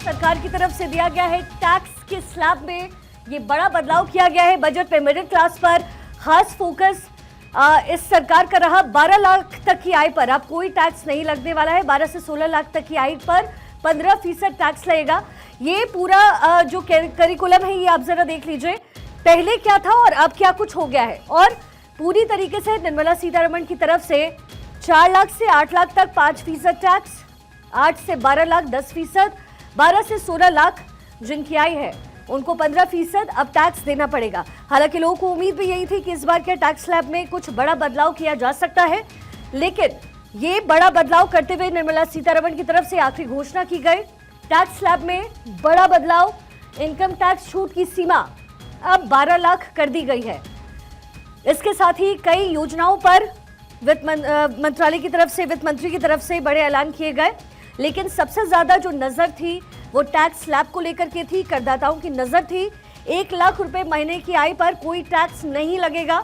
सरकार की तरफ से दिया गया है टैक्स के स्लैब में ये बड़ा बदलाव किया गया है। बजट में मिडिल क्लास पर खास फोकस इस सरकार का रहा। 12 लाख तक की आय पर अब कोई टैक्स नहीं लगने वाला है। 12 से 16 लाख तक की आय पर 15% टैक्स लगेगा। ये पूरा जो करिकुलम है ये आप जरा देख लीजिए, पहले क्या था और अब क्या कुछ हो गया है। और पूरी तरीके से निर्मला सीतारमण की तरफ से 4 लाख से 8 लाख तक 5% टैक्स, 8 से 12 लाख 10%, 12 से 16 लाख जिनकी आय है उनको 15% अब टैक्स देना पड़ेगा। हालांकि लोगों को उम्मीद भी यही थी कि इस बार के टैक्स स्लैब में कुछ बड़ा बदलाव किया जा सकता है, लेकिन ये बड़ा बदलाव करते हुए निर्मला सीतारमण की तरफ से आखिरी घोषणा की गई। टैक्स स्लैब में बड़ा बदलाव, इनकम टैक्स छूट की सीमा अब 12 लाख कर दी गई है। इसके साथ ही कई योजनाओं पर वित्त मंत्रालय की तरफ से, वित्त मंत्री की तरफ से बड़े ऐलान किए गए, लेकिन सबसे ज्यादा जो नजर थी वो टैक्स स्लैब को लेकर के थी। करदाताओं की नजर थी 1 लाख रुपए महीने की आय पर कोई टैक्स नहीं लगेगा।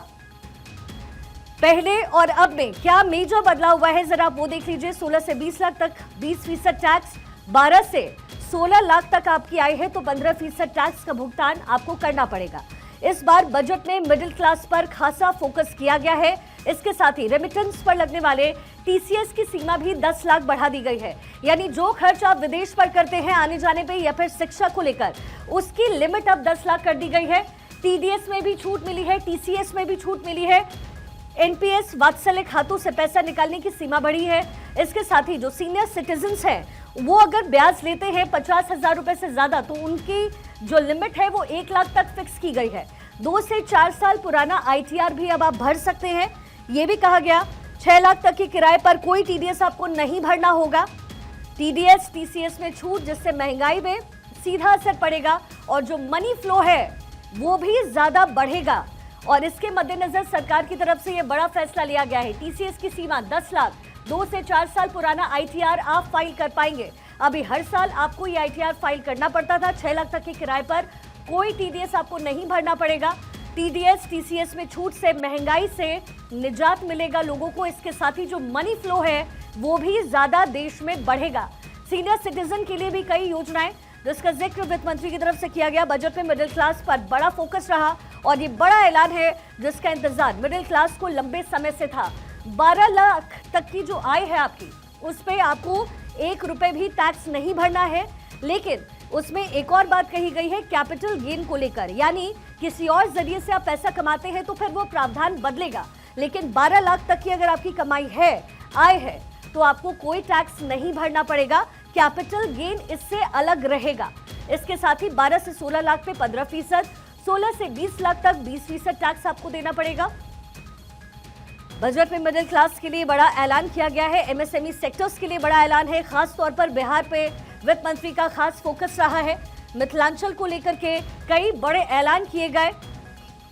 पहले और अब में क्या मेजर बदलाव हुआ है जरा आप वो देख लीजिए। 16 से 20 लाख तक 20% टैक्स, 12 से 16 लाख तक आपकी आय है तो 15% टैक्स का भुगतान आपको करना पड़ेगा। इस बार बजट में मिडिल क्लास पर खासा फोकस किया गया है। इसके साथ ही रेमिटेंस पर लगने वाले टीसीएस की सीमा भी 10 लाख बढ़ा दी गई है। यानी जो खर्च आप विदेश पर करते हैं आने जाने पे या फिर शिक्षा को लेकर, उसकी लिमिट अब 10 लाख कर दी गई है। टीडीएस में भी छूट मिली है, टीसीएस में भी छूट मिली है। एनपीएस वात्सल्य खातों से पैसा निकालने की सीमा बढ़ी है। इसके साथ ही जो सीनियर सिटीजन्स हैं वो अगर ब्याज लेते हैं 50,000 रुपए से ज्यादा तो उनकी जो लिमिट है वो 1 लाख तक फिक्स की गई है। 2 से 4 साल पुराना आईटीआर भी अब आप भर सकते हैं। ये भी कहा गया 6 लाख तक के किराए पर कोई टीडीएस आपको नहीं भरना होगा। टीडीएस टीसीएस में छूट, जिससे महंगाई में सीधा असर पड़ेगा और जो मनी फ्लो है वो भी ज्यादा बढ़ेगा। और इसके मद्देनजर सरकार की तरफ से यह बड़ा फैसला लिया गया है। टीसीएस की सीमा 10 लाख, 2 से 4 साल पुराना आईटीआर आप फाइल कर पाएंगे। अभी हर साल आपको ये आईटीआर फाइल करना पड़ता था। 6 लाख तक के किराए पर कोई टीडीएस आपको नहीं भरना पड़ेगा। टीडीएस टीसीएस में छूट से महंगाई से निजात मिलेगा लोगों को। इसके साथ ही जो मनी फ्लो है वो भी ज्यादा देश में बढ़ेगा। सीनियर सिटीजन के लिए भी कई योजनाएं, जिसका जिक्र वित्त मंत्री की तरफ से किया गया। बजट में मिडिल क्लास पर बड़ा फोकस रहा और ये बड़ा ऐलान है जिसका इंतजार मिडिल क्लास को लंबे समय से था। 12 लाख तक की जो आय है आपकी, उस पे आपको 1 रुपए भी टैक्स नहीं भरना है। लेकिन उसमें एक और बात कही गई है कैपिटल गेन को लेकर, यानी किसी और जरिए से आप पैसा कमाते हैं तो फिर वो प्रावधान बदलेगा। लेकिन 12 लाख तक की अगर आपकी कमाई है, आय है, तो आपको कोई टैक्स नहीं भरना पड़ेगा। कैपिटल गेन इससे अलग रहेगा। इसके साथ ही 12 से 16 लाख पे 15%, 16 से 20 लाख तक 20% टैक्स आपको देना पड़ेगा। बजट में मिडिल क्लास के लिए बड़ा ऐलान किया गया है। एमएसएमई सेक्टर्स के लिए बड़ा ऐलान है। खास तौर पर बिहार पे वित्त मंत्री का खास फोकस रहा है। मिथिलांचल को लेकर के कई बड़े ऐलान किए गए।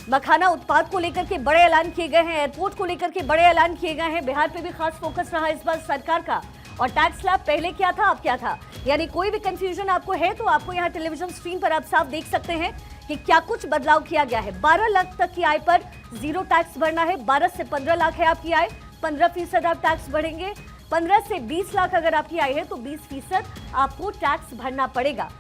मखाना उत्पाद को लेकर के बड़े ऐलान किए गए हैं। एयरपोर्ट को लेकर के बड़े ऐलान किए गए हैं। बिहार पे भी खास फोकस रहा इस बार सरकार का। और टैक्स स्लैब पहले क्या था, अब क्या था, यानी कोई भी कंफ्यूजन आपको है तो आपको यहाँ टेलीविजन स्क्रीन पर आप साफ देख सकते हैं कि क्या कुछ बदलाव किया गया है। 12 लाख तक की आय पर 0 टैक्स भरना है। 12 से 15 लाख है आपकी आय, 15% आप टैक्स भरेंगे। 15 से 20 लाख अगर आपकी आय है तो 20% आपको टैक्स भरना पड़ेगा।